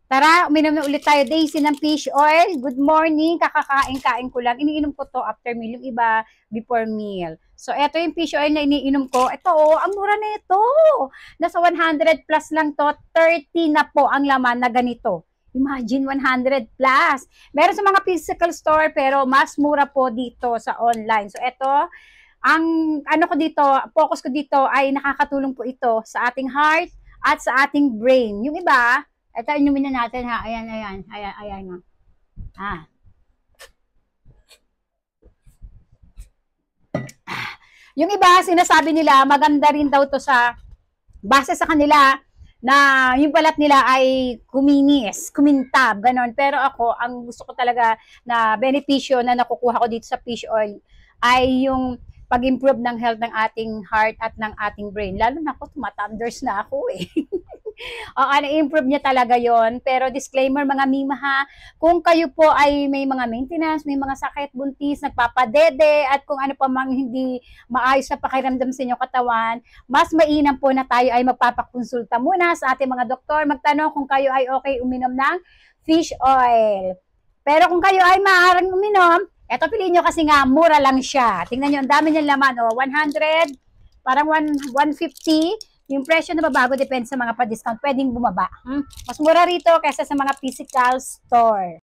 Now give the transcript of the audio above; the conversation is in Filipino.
Tara, uminom na ulit tayo, Daisy, ng fish oil. Good morning, kakakain-kain ko lang. Iniinom ko to after meal, yung iba before meal. So, eto yung fish oil na iniinom ko. Ito, oh, ang mura na ito. Nasa 100 plus lang to. 30 na po ang laman na ganito. Imagine, 100 plus. Meron sa mga physical store, pero mas mura po dito sa online. So, eto, ang ano ko dito, focus ko dito ay nakakatulong po ito sa ating heart at sa ating brain. Yung iba, ito, inumin na natin ha. Ayan, ayan. Ayan, ayan. Ah. Yung iba, sinasabi nila, maganda rin daw to sa, base sa kanila, na yung balat nila ay kuminis, kumintab, ganon. Pero ako, ang gusto ko talaga na benepisyo na nakukuha ko dito sa fish oil ay yung pag-improve ng health ng ating heart at ng ating brain. Lalo na ako, tumatanders na ako eh. Oo, na-improve niya talaga yon. Pero disclaimer mga mima ha, kung kayo po ay may mga maintenance, may mga sakit, buntis, nagpapadede, at kung ano pa mang hindi maayos na pakiramdam sa inyong katawan, mas mainam po na tayo ay magpapakonsulta muna sa ating mga doktor, magtanong kung kayo ay okay uminom ng fish oil. Pero kung kayo ay maaaring uminom, eto piliin nyo kasi nga, mura lang siya. Tingnan nyo, ang dami niyang laman, oh, 100, parang 150, yung presyo na babago depende sa mga pa-discount, pwedeng bumaba. Mas mura rito kaysa sa mga physical store.